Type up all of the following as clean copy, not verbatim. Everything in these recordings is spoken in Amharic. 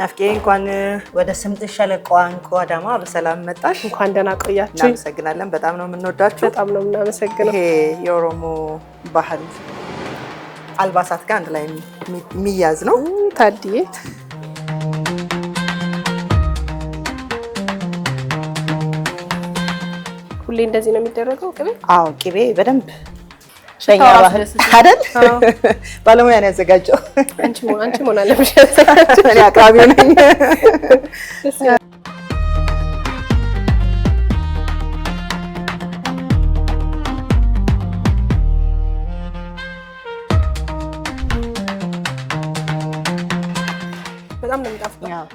ናፍቄ እንኳን ወደ ስምጥ ሸለቆ አንቆ አዳማ በሰላም መጣሽ። እንኳን ደህና ቆያችሁ። እናመሰግናለን። በጣም ነው የምንወዳችሁ። በጣም ነው የምናመሰግነው። ይሄ የኦሮሞ ባህል አልባሳት ጋር አንድ ላይ የሚያዝ ነው። ታዲዬ ሁሌ እንደዚህ ነው የሚደረገው ቅቤ? አዎ ቅቤ በደንብ ሸኛ ባህል አይደል? ባለሙያ ነው ያዘጋጀው። አንቺ ሞና ለምሽ ያዘጋጀው። እኔ አቅራቢው ነኝ። በጣም ነው የሚጣፍጠው።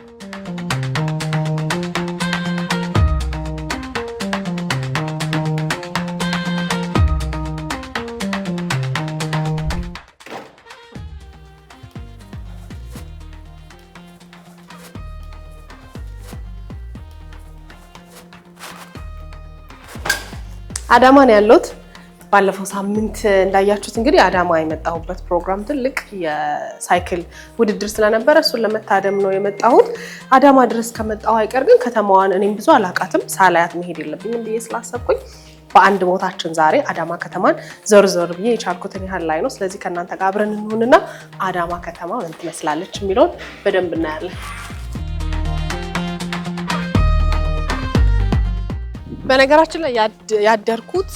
አዳማ ነው ያለሁት። ባለፈው ሳምንት እንዳያችሁት እንግዲህ አዳማ የመጣሁበት ፕሮግራም ትልቅ የሳይክል ውድድር ስለነበረ እሱን ለመታደም ነው የመጣሁት። አዳማ ድረስ ከመጣሁ አይቀር ግን ከተማዋን እኔም ብዙ አላውቃትም፣ ሳላያት መሄድ የለብኝም ብዬ ስላሰብኩኝ በአንድ ቦታችን ዛሬ አዳማ ከተማን ዞር ዞር ብዬ የቻልኩትን ያህል ላይ ነው። ስለዚህ ከእናንተ ጋር አብረን እንሆንና አዳማ ከተማ ምን ትመስላለች የሚለውን በደንብ እናያለን። በነገራችን ላይ ያደርኩት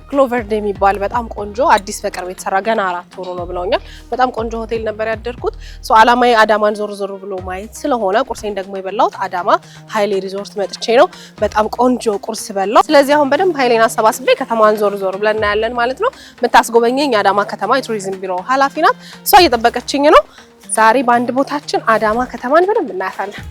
ክሎቨርድ የሚባል በጣም ቆንጆ አዲስ በቅርብ የተሰራ ገና 4 ወር ነው ብለውኛል። በጣም ቆንጆ ሆቴል ነበር ያደርኩት። አላማዬ አዳማን ዞር ዞር ብሎ ማየት ስለሆነ ቁርሴን ደግሞ የበላሁት አዳማ ሀይሌ ሪዞርት መጥቼ ነው። በጣም ቆንጆ ቁርስ በላሁ። ስለዚህ አሁን በደንብ ሀይሌን አሰባስቤ ከተማን ዞር ዞር ብለን እናያለን ማለት ነው። የምታስጎበኘኝ የአዳማ ከተማ የቱሪዝም ቢሮ ኃላፊ ናት። እሷ እየጠበቀችኝ ነው። ዛሬ በአንድ ቦታችን አዳማ ከተማን በደንብ እናያታለን።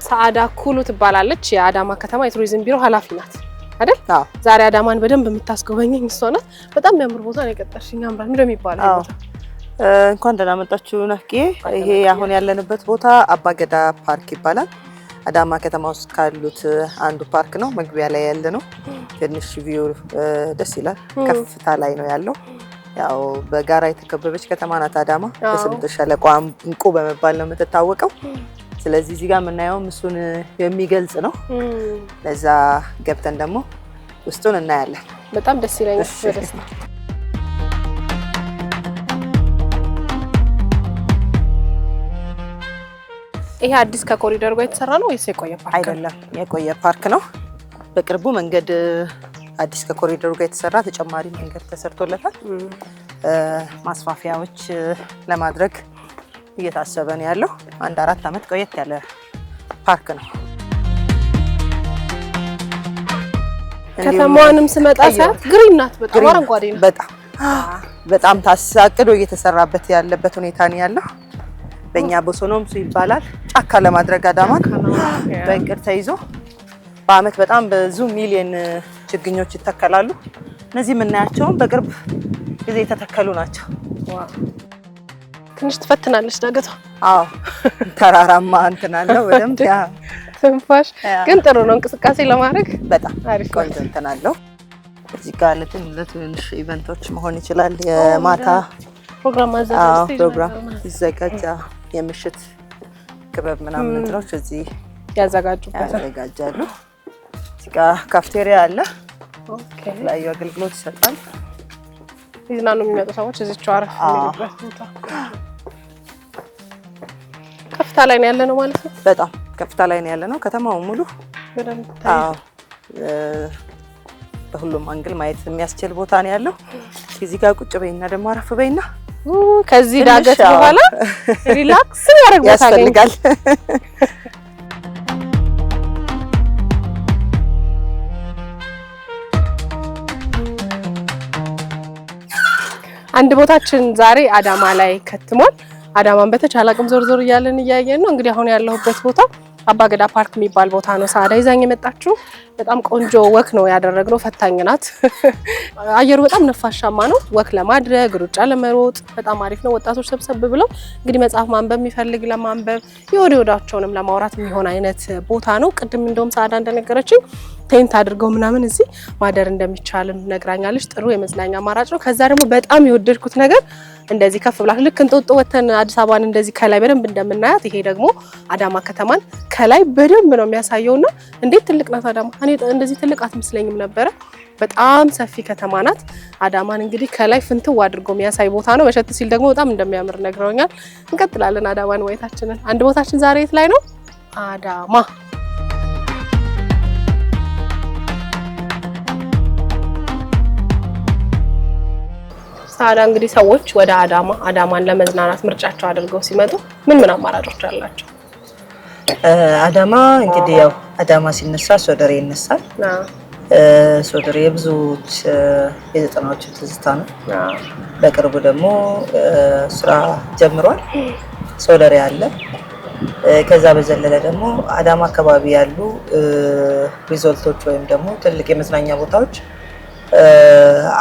ሰዓዳ ኩሉ ትባላለች። የአዳማ ከተማ የቱሪዝም ቢሮ ኃላፊ ናት አይደል? አዎ። ዛሬ አዳማን በደንብ የምታስጎበኘኝ እሷ ናት። በጣም የሚያምር ቦታ ነው የቀጠርሽኝ። አምራን ምንድነው የሚባለው ቦታ? እንኳን ደህና መጣችሁ ናፍቄ። ይሄ አሁን ያለንበት ቦታ አባገዳ ፓርክ ይባላል። አዳማ ከተማ ውስጥ ካሉት አንዱ ፓርክ ነው። መግቢያ ላይ ያለ ነው። ትንሽ ቪው ደስ ይላል። ከፍታ ላይ ነው ያለው። ያው በጋራ የተከበበች ከተማ ናት አዳማ። በስምጥ ሸለቆ እንቁ በመባል ነው የምትታወቀው። ስለዚህ እዚህ ጋር የምናየው እሱን የሚገልጽ ነው። ለዛ ገብተን ደግሞ ውስጡን እናያለን። በጣም ደስ ይለኛል። በደስታ ይሄ አዲስ ከኮሪደር ጋር የተሰራ ነው ወይስ የቆየ ፓርክ? አይደለም፣ የቆየ ፓርክ ነው። በቅርቡ መንገድ አዲስ ከኮሪደሩ ጋር የተሰራ ተጨማሪ መንገድ ተሰርቶለታል። ማስፋፊያዎች ለማድረግ እየታሰበ ነው ያለው። 1-4 ዓመት ቆየት ያለ ፓርክ ነው። ከተማዋንም ስመጣ ሰዓት ግሪን ናት፣ በጣም አረንጓዴ ነው። በጣም ታሳቅዶ እየተሰራበት ያለበት ሁኔታ ነው ያለው። በእኛ ቦሶኖምሱ ይባላል። ጫካ ለማድረግ አዳማን በእቅድ ተይዞ በአመት በጣም ብዙ ሚሊዮን ችግኞች ይተከላሉ። እነዚህ የምናያቸውም በቅርብ ጊዜ የተተከሉ ናቸው። ትንሽ ትፈትናለች ዳገቷ። አዎ ተራራማ እንትን አለው በደምብ ያ ትንፋሽ ግን ጥሩ ነው እንቅስቃሴ ለማድረግ በጣም አሪፍ ቆንጆ እንትን አለው። እዚህ ጋር ለትንሽ ኢቨንቶች መሆን ይችላል። የማታ ፕሮግራም ይዘጋጃ የምሽት ክበብ ምናምን እንትኖች እዚህ ያዘጋጃሉ። እዚህ ጋር ካፍቴሪያ አለ። ኦኬ ላይ አገልግሎት ይሰጣል። ይዝናኑ የሚመጡ ሰዎች እዚህ ቻርፍ የሚሉበት ቦታ ከፍታ ላይ ነው ያለነው ማለት ነው። በጣም ከፍታ ላይ ነው ያለነው። ከተማው ሙሉ በደንብ በሁሉም አንግል ማየት የሚያስችል ቦታ ነው ያለው። እዚህ ጋር ቁጭ በይና ደግሞ አረፍ በይና ከዚህ ዳገት በኋላ ሪላክስ ያደርግ ቦታ ያስፈልጋል። አንድ ቦታችን ዛሬ አዳማ ላይ ከትሟል። አዳማን በተቻለ አቅም ዞር ዞር እያለን እያየን ነው። እንግዲህ አሁን ያለሁበት ቦታ አባገዳ ፓርክ የሚባል ቦታ ነው። ሰዓዳ ይዛኝ የመጣችው በጣም ቆንጆ ወክ ነው ያደረግነው። ፈታኝ ናት። አየሩ በጣም ነፋሻማ ነው። ወክ ለማድረግ ሩጫ ለመሮጥ በጣም አሪፍ ነው። ወጣቶች ሰብሰብ ብለው እንግዲህ መጽሐፍ ማንበብ የሚፈልግ ለማንበብ የወዲያቸውንም ለማውራት የሚሆን አይነት ቦታ ነው። ቅድም እንደውም ሰዓዳ እንደነገረችኝ ቴንት አድርገው ምናምን እዚህ ማደር እንደሚቻልም ነግራኛለች። ጥሩ የመዝናኛ አማራጭ ነው። ከዛ ደግሞ በጣም የወደድኩት ነገር እንደዚህ ከፍ ብላ ልክ እንጦጦ ወተን አዲስ አበባን እንደዚህ ከላይ በደንብ እንደምናያት ይሄ ደግሞ አዳማ ከተማን ከላይ በደንብ ነው የሚያሳየውና እንዴት ትልቅ ናት አዳማ። እኔ እንደዚህ ትልቅ አትመስለኝም ነበረ። በጣም ሰፊ ከተማ ናት። አዳማን እንግዲህ ከላይ ፍንትው አድርጎ የሚያሳይ ቦታ ነው። መሸት ሲል ደግሞ በጣም እንደሚያምር ነግረውኛል። እንቀጥላለን አዳማን ወይታችንን። አንድ ቦታችን ዛሬ የት ላይ ነው? አዳማ። ታዲያ እንግዲህ ሰዎች ወደ አዳማን ለመዝናናት ምርጫቸው አድርገው ሲመጡ ምን አማራጮች አላቸው? አዳማ እንግዲህ ያው አዳማ ሲነሳ ሶደሬ ይነሳል። ሶደሬ የብዙዎች የዘጠናዎቹ ትዝታ ነው። በቅርቡ ደግሞ ስራ ጀምሯል። ሶደሬ አለ። ከዛ በዘለለ ደግሞ አዳማ አካባቢ ያሉ ሪዞርቶች ወይም ደግሞ ትልቅ የመዝናኛ ቦታዎች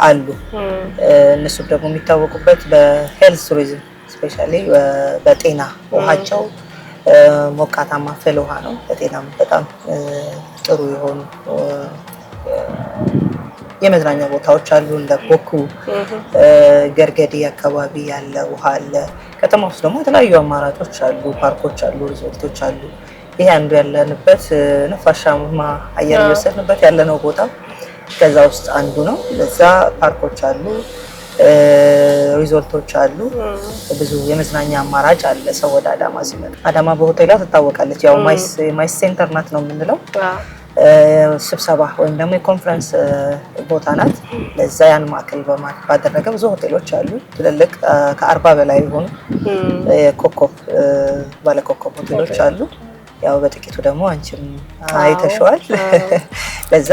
አሉ። እነሱም ደግሞ የሚታወቁበት በሄልዝ ቱሪዝም ስፔሻሊ በጤና ውሃቸው ሞቃታማ ፍል ውሃ ነው። በጤናም በጣም ጥሩ የሆኑ የመዝናኛ ቦታዎች አሉ። እንደ ቦኩ ገርገዲ አካባቢ ያለ ውሃ አለ። ከተማ ውስጥ ደግሞ የተለያዩ አማራጮች አሉ፣ ፓርኮች አሉ፣ ሪዞርቶች አሉ። ይሄ አንዱ ያለንበት ነፋሻማ አየር እየወሰድንበት ያለነው ቦታ ከዛ ውስጥ አንዱ ነው። ለዛ ፓርኮች አሉ፣ ሪዞርቶች አሉ፣ ብዙ የመዝናኛ አማራጭ አለ። ሰው ወደ አዳማ ሲመጣ አዳማ በሆቴሏ ትታወቃለች። ያው ማይስ ሴንተር ናት ነው የምንለው። ስብሰባ ወይም ደግሞ የኮንፈረንስ ቦታ ናት። ለዛ ያን ማዕከል ባደረገ ብዙ ሆቴሎች አሉ። ትልልቅ ከ40 በላይ የሆኑ ባለኮከብ ሆቴሎች አሉ። ያው በጥቂቱ ደግሞ አንቺም አይተሽዋል። ለዛ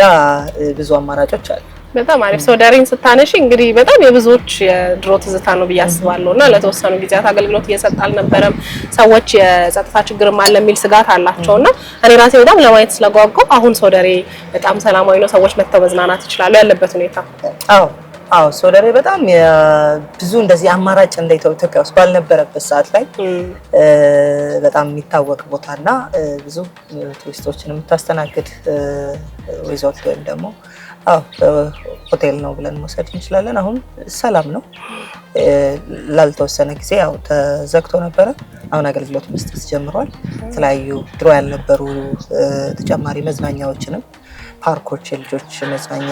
ብዙ አማራጮች አሉ። በጣም አሪፍ። ሶደሬን ስታነሺ እንግዲህ በጣም የብዙዎች የድሮ ትዝታ ነው ብዬ አስባለሁና ለተወሰኑ ጊዜያት አገልግሎት እየሰጠ አልነበረም። ሰዎች የጸጥታ ችግርም አለ የሚል ስጋት አላቸውና እኔ ራሴ በጣም ለማየት ስለጓጓሁ አሁን ሶደሬ በጣም ሰላማዊ ነው። ሰዎች መጥተው መዝናናት ይችላሉ ያለበት ሁኔታ። አዎ ሶደሬ በጣም ብዙ እንደዚህ አማራጭ እንደ ኢትዮጵያ ውስጥ ባልነበረበት ሰዓት ላይ በጣም የሚታወቅ ቦታና ብዙ ቱሪስቶችን የምታስተናግድ ሪዞርት ወይም ደግሞ ሆቴል ነው ብለን መውሰድ እንችላለን። አሁን ሰላም ነው። ላልተወሰነ ጊዜ ያው ተዘግቶ ነበረ። አሁን አገልግሎት መስጠት ጀምሯል። የተለያዩ ድሮ ያልነበሩ ተጨማሪ መዝናኛዎችንም ፓርኮች፣ የልጆች መዝናኛ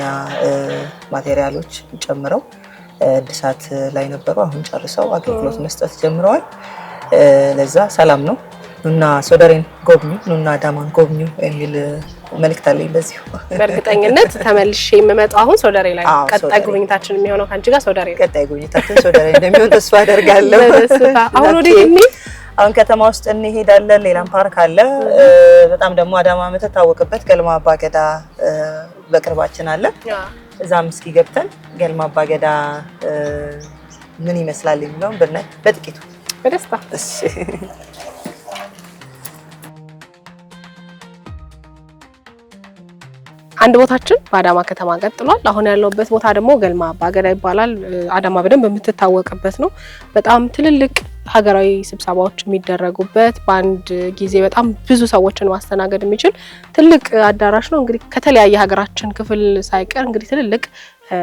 ማቴሪያሎች ጨምረው እድሳት ላይ ነበሩ። አሁን ጨርሰው አገልግሎት መስጠት ጀምረዋል። ለዛ ሰላም ነው። ኑና ሶደሬን ጎብኙ፣ ኑና አዳማን ጎብኙ የሚል መልእክት አለኝ። በዚሁ በእርግጠኝነት ተመልሼ የምመጣው አሁን ሶደሬ ላይ ነው። ቀጣይ ጉብኝታችን የሚሆነው ካንቺ ጋር ሶደሬ ነው። ቀጣይ ጉብኝታችን ሶደሬ እንደሚሆን ተስፋ አደርጋለሁ። አሁን ወዴት እንሂድ? አሁን ከተማ ውስጥ እንሄዳለን። ሌላም ፓርክ አለ። በጣም ደግሞ አዳማ የምትታወቅበት ገልማ አባገዳ በቅርባችን አለ። እዛም እስኪ ገብተን ገልማ አባገዳ ምን ይመስላል የሚለውን ብናይ በጥቂቱ በደስታ። እሺ አንድ ቦታችን በአዳማ ከተማ ቀጥሏል። አሁን ያለውበት ቦታ ደግሞ ገልማ አባገዳ ይባላል። አዳማ በደንብ የምትታወቅበት ነው። በጣም ትልልቅ ሀገራዊ ስብሰባዎች የሚደረጉበት በአንድ ጊዜ በጣም ብዙ ሰዎችን ማስተናገድ የሚችል ትልቅ አዳራሽ ነው። እንግዲህ ከተለያየ ሀገራችን ክፍል ሳይቀር እንግዲህ ትልልቅ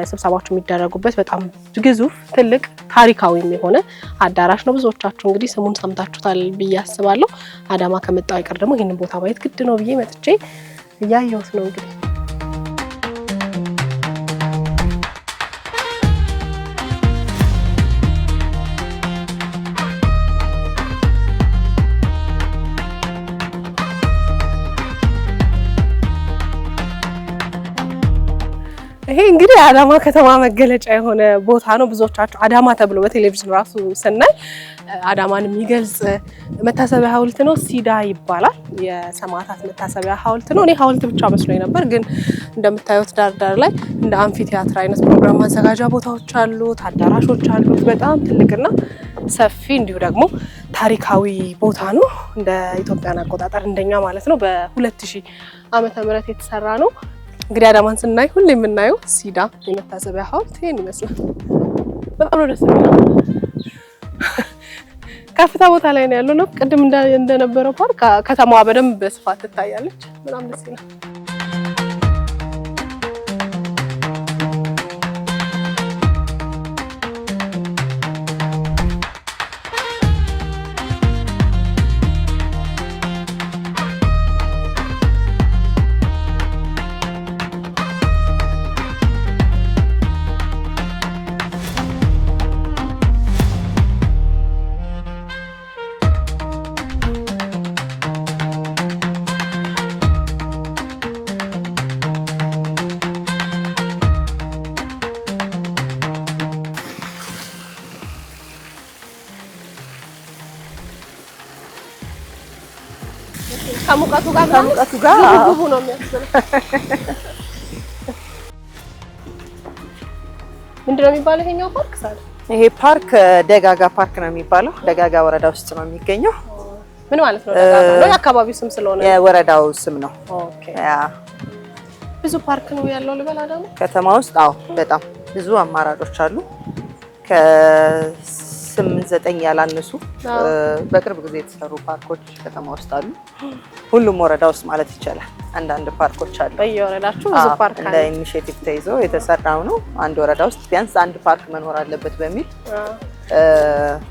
ስብሰባዎች የሚደረጉበት በጣም ግዙፍ ትልቅ ታሪካዊም የሆነ አዳራሽ ነው። ብዙዎቻችሁ እንግዲህ ስሙን ሰምታችሁታል ብዬ አስባለሁ። አዳማ ከመጣሁ አይቀር ደግሞ ይህንን ቦታ ማየት ግድ ነው ብዬ መጥቼ እያየሁት ነው እንግዲህ ይሄ እንግዲህ የአዳማ ከተማ መገለጫ የሆነ ቦታ ነው። ብዙዎቻችሁ አዳማ ተብሎ በቴሌቪዥን ራሱ ስናይ አዳማን የሚገልጽ መታሰቢያ ሐውልት ነው። ሲዳ ይባላል። የሰማዕታት መታሰቢያ ሐውልት ነው። እኔ ሐውልት ብቻ መስሎኝ ነበር፣ ግን እንደምታዩት ዳር ላይ እንደ አምፊ ቲያትር አይነት ፕሮግራም ማዘጋጃ ቦታዎች አሉት፣ አዳራሾች አሉት። በጣም ትልቅና ሰፊ እንዲሁ ደግሞ ታሪካዊ ቦታ ነው። እንደ ኢትዮጵያን አቆጣጠር እንደኛ ማለት ነው በ2000 ዓመተ ምህረት የተሰራ ነው። እንግዲህ አዳማን ስናይ ሁሌ የምናየው ሲዳ የመታሰቢያ ሐውልት ይሄን ይመስላል። በጣም ነው ደስ የሚለው። ከፍታ ቦታ ላይ ነው ያለው ነው። ቅድም እንደነበረው ፓርክ ከተማዋ በደንብ በስፋት ትታያለች። በጣም ደስ ይላል። ከሙቀቱ ጋር ግቡ ነው የሚያስብለው። ምንድነው የሚባለው ይሄኛው ፓርክ ሳለ? ይሄ ፓርክ ደጋጋ ፓርክ ነው የሚባለው። ደጋጋ ወረዳ ውስጥ ነው የሚገኘው። ምን ማለት ነው ደጋጋ? ነው የአካባቢው ስም ስለሆነ የወረዳው ስም ነው። ኦኬ። ብዙ ፓርክ ነው ያለው ልበላ ደግሞ ከተማ ውስጥ። አዎ በጣም ብዙ አማራጮች አሉ። ከ8-9 ያላነሱ በቅርብ ጊዜ የተሰሩ ፓርኮች ከተማ ውስጥ አሉ። ሁሉም ወረዳ ውስጥ ማለት ይቻላል አንዳንድ ፓርኮች አሉ። በየወረዳችሁ ብዙ ፓርክ አለ። እንደ ኢኒሼቲቭ ተይዞ የተሰራው ነው። አንድ ወረዳ ውስጥ ቢያንስ አንድ ፓርክ መኖር አለበት በሚል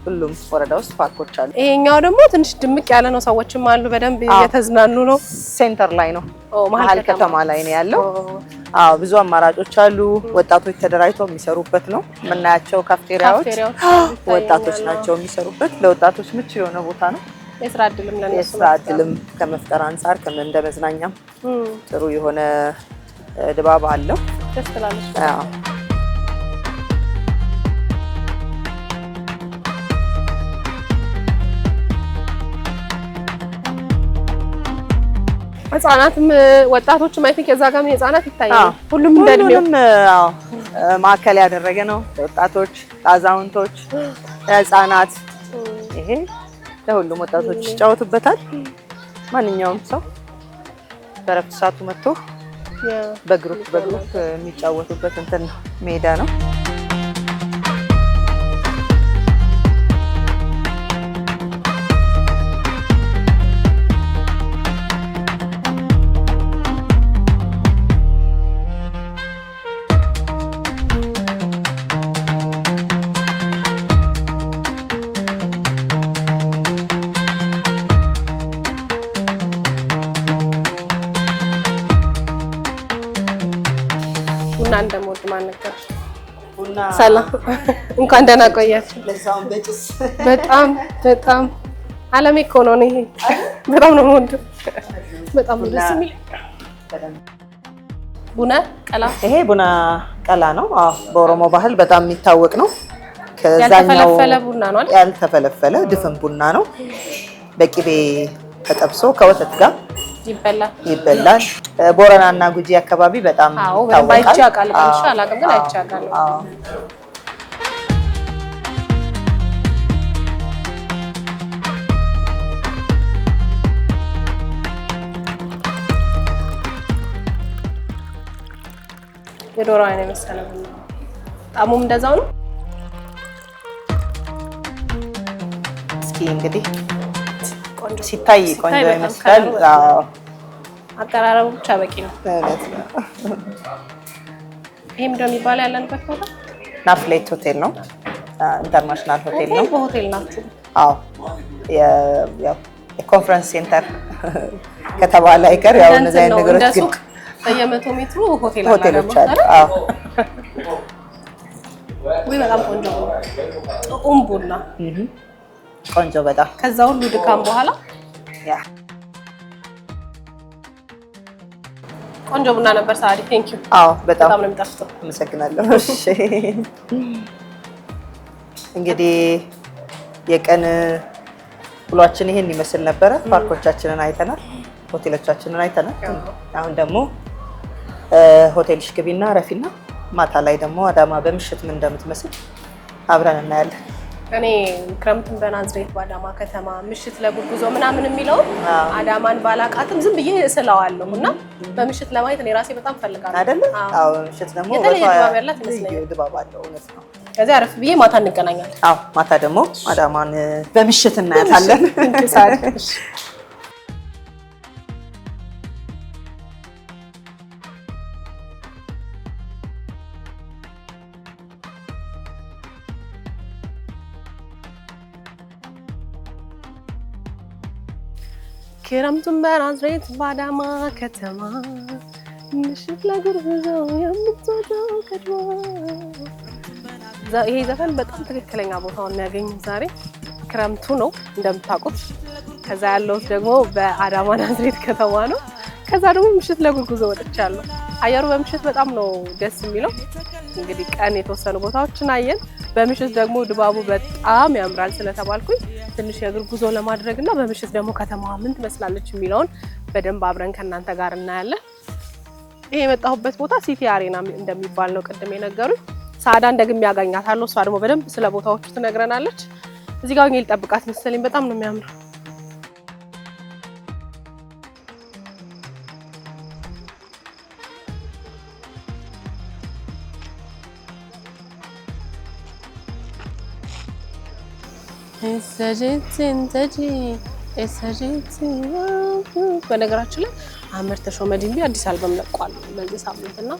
ሁሉም ወረዳ ውስጥ ፓርኮች አሉ። ይሄኛው ደግሞ ትንሽ ድምቅ ያለ ነው። ሰዎችም አሉ በደንብ እየተዝናኑ ነው። ሴንተር ላይ ነው፣ መሀል ከተማ ላይ ነው ያለው። አዎ ብዙ አማራጮች አሉ። ወጣቶች ተደራጅተው የሚሰሩበት ነው። የምናያቸው ካፍቴሪያዎች ወጣቶች ናቸው የሚሰሩበት። ለወጣቶች ምቹ የሆነ ቦታ ነው። የስራ እድልም ከመፍጠር አንጻር እንደ መዝናኛም ጥሩ የሆነ ድባብ አለው። ደስ ትላለች። ህጻናትም ወጣቶችም አይ ቲንክ የዛ ጋርም ህጻናት ይታያሉ። ሁሉም እንደድሜው ማዕከል ያደረገ ነው። ወጣቶች፣ አዛውንቶች፣ ህጻናት ይሄ ለሁሉም ወጣቶች ይጫወቱበታል። ማንኛውም ሰው በረፍት ሰዓቱ መጥቶ በግሩፕ የሚጫወቱበት እንትን ሜዳ ነው። ቡና እንደምወድ ማን ነገርሽ? ሰላም እንኳን ደህና ቆያችሁ። በጣም አለሜ እኮ ነው። ይሄ በጣም ነው የምወደው። በጣም ደስ የሚል ቡና ቀላ። ይሄ ቡና ቀላ ነው። አዎ በኦሮሞ ባህል በጣም የሚታወቅ ነው። ያልተፈለፈለ ቡና ነው አይደል? ያልተፈለፈለ ድፍን ቡና ነው። በቂቤ ተጠብሶ ከወተት ጋር ይበላል። ቦረናና ጉጂ አካባቢ በጣም ታውቃል። አይቼ አውቃለሁ። አላውቅም ግን አይቼ አውቃለሁ። የዶሮ አይነ መሰለ ቡና ጣሙም እንደዛው ነው። እስኪ እንግዲህ ሲታይ ቆንጆ ይመስላል። አቀራረቡ ብቻ በቂ ነው። ይሄም እንደሚባለው ያለንበት ቦታ ናፍሌት ሆቴል ነው። ኢንተርናሽናል ሆቴል ነው። በሆቴል ናችሁ? አዎ የኮንፈረንስ ሴንተር ከተባለ አይቀር ያው እነዚህ አይነት ነገሮች ግን በየ100 ሜትሩ ሆቴሎች አሉ። አዎ ወይ በጣም ቆንጆ ነው። ጥቁም ቡና ቆንጆ በጣም ከዛ ሁሉ ድካም በኋላ ያ ቆንጆ ቡና ነበር። ሳዲ ቴንክ ዩ። አዎ በጣም ነው የሚጣፍጠው። አመሰግናለሁ። እሺ እንግዲህ የቀን ውሏችን ይሄን ይመስል ነበረ። ፓርኮቻችንን አይተናል፣ ሆቴሎቻችንን አይተናል። አሁን ደግሞ ሆቴልሽ ግቢና ረፊና ማታ ላይ ደግሞ አዳማ በምሽት ምን እንደምትመስል አብረን እናያለን። እኔ ክረምትን በናዝሬት በአዳማ ከተማ ምሽት ለጉዞ ምናምን የሚለው አዳማን ባላቃትም ዝም ብዬ ስለዋለሁ እና በምሽት ለማየት እኔ ራሴ በጣም ፈልጋለሁ አይደል? አዎ ምሽት ደግሞ ድባብ አለው። እውነት ነው። ከዚያ አረፍ ብዬ ማታ እንገናኛለን። አዎ ማታ ደግሞ አዳማን በምሽት እናያታለን። ክረምቱን በናዝሬት በአዳማ ከተማ ምሽት ለጉዞ የምትወጣው ከተማ። ይሄ ዘፈን በጣም ትክክለኛ ቦታውን የሚያገኘው ዛሬ ክረምቱ ነው እንደምታውቁት። ከዛ ያለሁት ደግሞ በአዳማ ናዝሬት ከተማ ነው። ከዛ ደግሞ ምሽት ለጉዞ ወጥቻለሁ። አየሩ በምሽት በጣም ነው ደስ የሚለው። እንግዲህ ቀን የተወሰኑ ቦታዎችን አየን፣ በምሽት ደግሞ ድባቡ በጣም ያምራል ስለተባልኩኝ ትንሽ የእግር ጉዞ ለማድረግና በምሽት ደግሞ ከተማዋ ምን ትመስላለች የሚለውን በደንብ አብረን ከእናንተ ጋር እናያለን። ይሄ የመጣሁበት ቦታ ሲቲ አሬና እንደሚባል ነው ቅድም የነገሩኝ። ሳዳን ደግሜ ያገኛታለሁ። እሷ ደግሞ በደንብ ስለ ቦታዎቹ ትነግረናለች። እዚህ ጋር ሆኜ ልጠብቃት መሰለኝ። በጣም ነው የሚያምረው። በነገራችን ላይ አህመድ ተሾመ ዲምቢ አዲስ አልበም ለቋል በዚህ ሳምንትና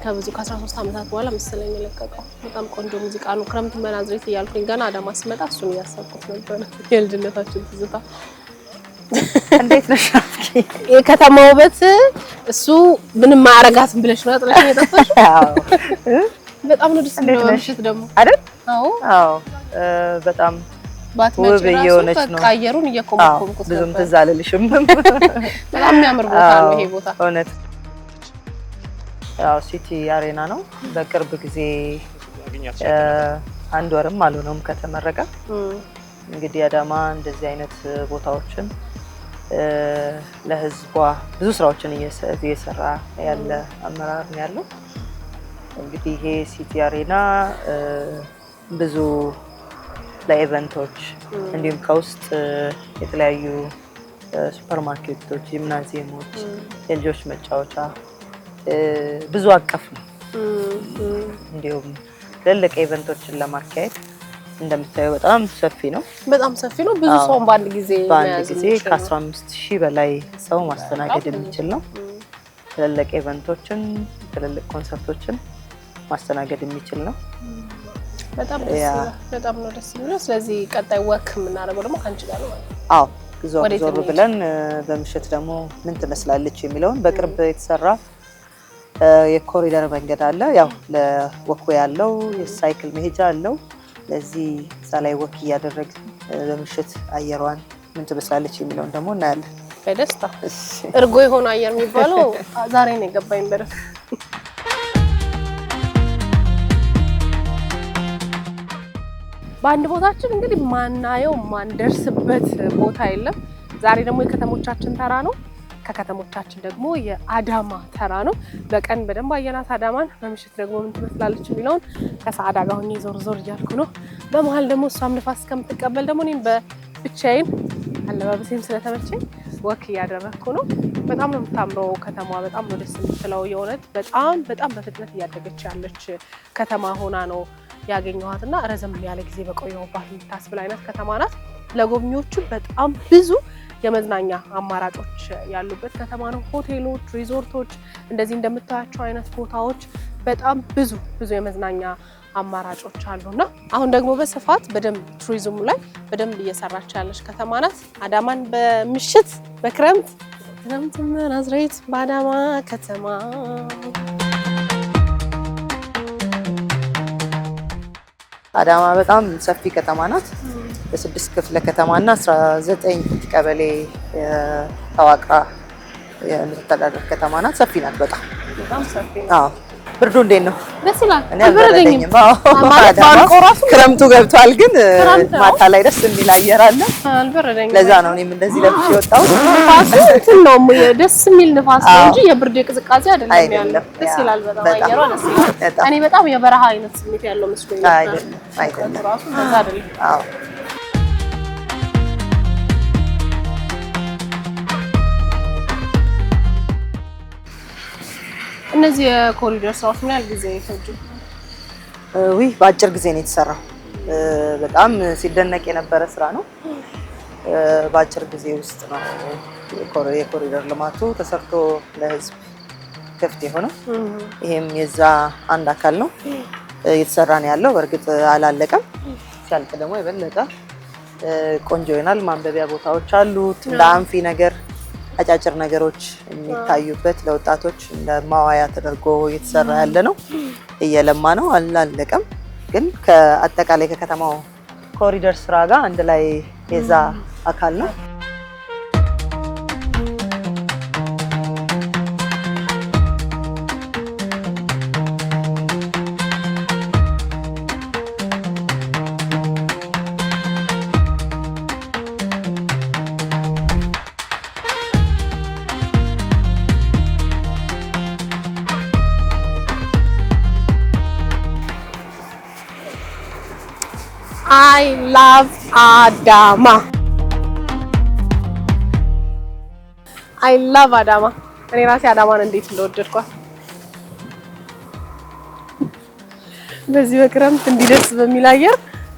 ከብዙ ከ13 ዓመታት በኋላ መሰለኝ የለቀቀው። በጣም ቆንጆ ሙዚቃ ነው። ክረምት በናዝሬት እያልኩኝ ገና አዳማ ስመጣ እሱን እያሰብኩት ነበር። የልጅነታችን ትዝታ። እንዴት ነሽ? የከተማ ውበት እሱ ምንም ማያረጋትም ብለሽ ነው አጥለሽ የጠፋሽ? አዎ በጣም ነው ደስ የሚለው ምሽት ደግሞ አይደል? አዎ አዎ በጣም ውብ የሆነች ነው። አየሩን እየኮመኮምኩት ብዙም ትዝ አልልሽም። በጣም የሚያምር ቦታ ነው ይሄ ቦታ እውነት። ያው ሲቲ አሬና ነው። በቅርብ ጊዜ አንድ ወርም አልሆነውም ከተመረቀ። እንግዲህ አዳማ እንደዚህ አይነት ቦታዎችን ለህዝቧ ብዙ ስራዎችን እየሰራ ያለ አመራር ነው ያለው። እንግዲህ ይሄ ሲቲ አሬና ብዙ ለኢቨንቶች እንዲሁም ከውስጥ የተለያዩ ሱፐርማርኬቶች፣ ጂምናዚየሞች፣ የልጆች መጫወቻ ብዙ አቀፍ ነው። እንዲሁም ትልልቅ ኢቨንቶችን ለማካሄድ እንደምታየው በጣም ሰፊ ነው። በጣም ሰፊ ነው። ብዙ ሰው በአንድ ጊዜ ከ15000 በላይ ሰው ማስተናገድ የሚችል ነው። ትልልቅ ኢቨንቶችን፣ ትልልቅ ኮንሰርቶችን ማስተናገድ የሚችል ነው። በጣም ነው ደስ የሚለው። ስለዚህ ቀጣይ ወክ የምናደርገው ደግሞ ካንቺ ጋር ነው ማለት ነው። አዎ ዞር ብለን በምሽት ደግሞ ምን ትመስላለች የሚለውን በቅርብ የተሰራ የኮሪደር መንገድ አለ። ያው ለወክ ያለው የሳይክል መሄጃ አለው። ለዚህ እዛ ላይ ወክ እያደረግን በምሽት አየሯን ምን ትመስላለች የሚለውን ደግሞ እናያለን በደስታ። እርጎ የሆነ አየር የሚባለው ዛሬ ነው የገባኝ በደስ በአንድ ቦታችን እንግዲህ ማናየው ማንደርስበት ቦታ የለም። ዛሬ ደግሞ የከተሞቻችን ተራ ነው። ከከተሞቻችን ደግሞ የአዳማ ተራ ነው። በቀን በደንብ አየናት አዳማን፣ በምሽት ደግሞ ምን ትመስላለች የሚለውን ከሰዓዳ ጋር ሆኜ ዞር እያልኩ ነው። በመሀል ደግሞ እሷም ንፋስ እስከምትቀበል ደግሞ እኔም በብቻዬን አለባበሴም ስለተመቸኝ ወክ እያደረግኩ ነው። በጣም ነው የምታምረው ከተማዋ። በጣም ነው ደስ የምትለው። የእውነት በጣም በፍጥነት እያደገች ያለች ከተማ ሆና ነው ያገኘኋትና ረዘም ያለ ጊዜ በቆየሁባት የምታስብል አይነት ከተማ ናት። ለጎብኚዎቹ በጣም ብዙ የመዝናኛ አማራጮች ያሉበት ከተማ ነው። ሆቴሎች፣ ሪዞርቶች፣ እንደዚህ እንደምታያቸው አይነት ቦታዎች በጣም ብዙ የመዝናኛ አማራጮች አሉና አሁን ደግሞ በስፋት በደንብ ቱሪዝሙ ላይ በደንብ እየሰራች ያለች ከተማ ናት። አዳማን በምሽት በክረምት ናዝሬት በአዳማ ከተማ አዳማ በጣም ሰፊ ከተማ ናት። በ6 ክፍለ ከተማና 19 ቀበሌ ተዋቅራ የምትተዳደር ከተማ ናት። ሰፊ ናት። በጣም ሰፊ ነው። አዎ ብርዱ እንዴት ነው? ደስ ይላል። እኔ አልበረደኝም። ክረምቱ ገብቷል፣ ግን ማታ ላይ ደስ የሚል አየር አለ። አልበረደኝም። ለዛ ነው እኔም እንደዚህ ለብሼ የወጣሁት። ንፋሱ እንትን ነው ደስ የሚል ንፋስ ነው እንጂ የብርድ ቅዝቃዜ አይደለም ያለው። ደስ ይላል። በጣም አየሯ ደስ ይላል። እኔ በጣም የበረሃ አይነት ስሜት ያለው መስሎኝ ነበር። አይደለም ራሱ እንደዛ አይደለም። አዎ እነዚህ የኮሪደር ስራዎች ምን ያህል ጊዜ ይፈጁ? በአጭር ጊዜ ነው የተሰራው። በጣም ሲደነቅ የነበረ ስራ ነው። በአጭር ጊዜ ውስጥ ነው የኮሪደር ልማቱ ተሰርቶ ለህዝብ ክፍት የሆነው። ይሄም የዛ አንድ አካል ነው። እየተሰራ ነው ያለው። በእርግጥ አላለቀም። ሲያልቅ ደግሞ የበለጠ ቆንጆ ይሆናል። ማንበቢያ ቦታዎች አሉት። እንደ አንፊ ነገር አጫጭር ነገሮች የሚታዩበት ለወጣቶች እንደ ማዋያ ተደርጎ እየተሰራ ያለ ነው። እየለማ ነው፣ አላለቀም። ግን ከአጠቃላይ ከከተማው ኮሪደር ስራ ጋር አንድ ላይ የዛ አካል ነው። I love Adama. I love Adama. እኔ ራሴ አዳማን እንዴት እንደወደድኳት በዚህ በክረምት እንዲደስ በሚል አየር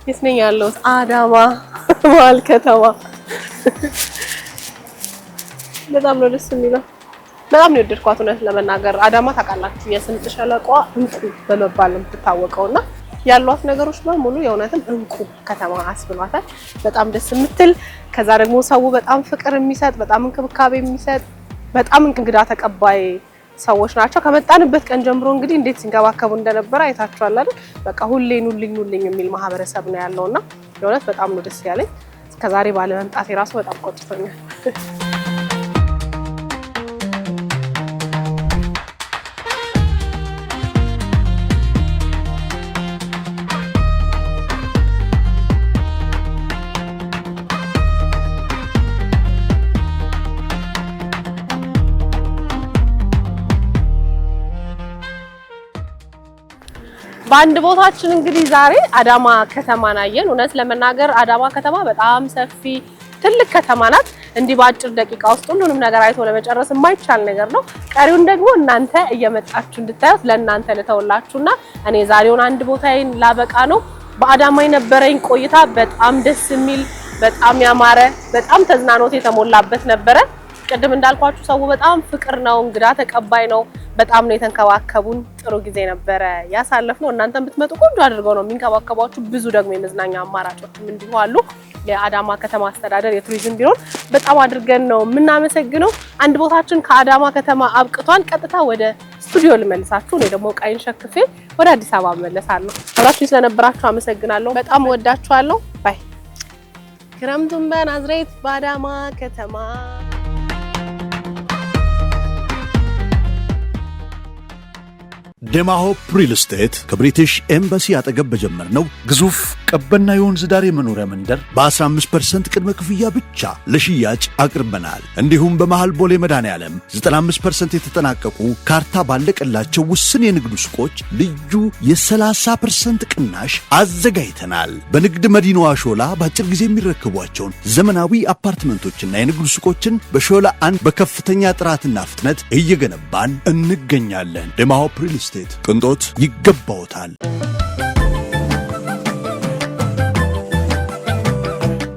የት ነኝ ያለሁት? አዳማ መሀል ከተማ። በጣም ነው ደስ የሚለው። በጣም ነው የወደድኳት እውነት ለመናገር። አዳማ ታውቃላችሁ የስምጥ ሸለቆ እንቁ በመባል የምትታወቀውና ያሏት ነገሮች በሙሉ የእውነትም እንቁ ከተማ አስብሏታል። በጣም ደስ የምትል ከዛ ደግሞ ሰው በጣም ፍቅር የሚሰጥ በጣም እንክብካቤ የሚሰጥ በጣም እንግዳ ተቀባይ ሰዎች ናቸው። ከመጣንበት ቀን ጀምሮ እንግዲህ እንዴት ሲንከባከቡ እንደነበረ አይታችኋል አይደል? በቃ ሁሌ ኑልኝ የሚል ማህበረሰብ ነው ያለውና የእውነት በጣም ነው ደስ ያለኝ። እስከዛሬ ባለ መምጣቴ ራሱ በጣም ቆጭቶኛል። በአንድ ቦታችን እንግዲህ ዛሬ አዳማ ከተማን አየን። እውነት ለመናገር አዳማ ከተማ በጣም ሰፊ ትልቅ ከተማ ናት። እንዲህ በአጭር ደቂቃ ውስጥ ሁሉንም ነገር አይቶ ለመጨረስ የማይቻል ነገር ነው። ቀሪውን ደግሞ እናንተ እየመጣችሁ እንድታዩት ለእናንተ ልተውላችሁና እኔ ዛሬውን አንድ ቦታዬን ላበቃ ነው። በአዳማ የነበረኝ ቆይታ በጣም ደስ የሚል በጣም ያማረ በጣም ተዝናኖት የተሞላበት ነበረ። ቅድም እንዳልኳችሁ ሰው በጣም ፍቅር ነው፣ እንግዳ ተቀባይ ነው። በጣም ነው የተንከባከቡን። ጥሩ ጊዜ ነበረ ያሳለፍነው። እናንተም ብትመጡ ቆንጆ አድርገው ነው የሚንከባከቧችሁ። ብዙ ደግሞ የመዝናኛ አማራጮችም እንዲሁ አሉ። የአዳማ ከተማ አስተዳደር የቱሪዝም ቢሮን በጣም አድርገን ነው የምናመሰግነው። አንድ ቦታችን ከአዳማ ከተማ አብቅቷል። ቀጥታ ወደ ስቱዲዮ ልመልሳችሁ። እኔ ደግሞ ቃይን ሸክፌ ወደ አዲስ አበባ እመለሳለሁ። አብራችሁኝ ስለነበራችሁ አመሰግናለሁ። በጣም ወዳችኋለሁ። ባይ። ክረምቱን በናዝሬት በአዳማ ከተማ ደማሆፕ ሪል ስቴት ከብሪቲሽ ኤምባሲ አጠገብ በጀመርነው ግዙፍ ቀበና የወንዝ ዳር የመኖሪያ መንደር በ15% ቅድመ ክፍያ ብቻ ለሽያጭ አቅርበናል። እንዲሁም በመሃል ቦሌ መድኃኔዓለም 95% የተጠናቀቁ ካርታ ባለቀላቸው ውስን የንግድ ሱቆች ልዩ የ30% ቅናሽ አዘጋጅተናል። በንግድ መዲናዋ ሾላ በአጭር ጊዜ የሚረከቧቸውን ዘመናዊ አፓርትመንቶችና የንግድ ሱቆችን በሾላ አንድ በከፍተኛ ጥራትና ፍጥነት እየገነባን እንገኛለን። ደማሆፕ ሪል ስቴት ቅንጦት ይገባዎታል።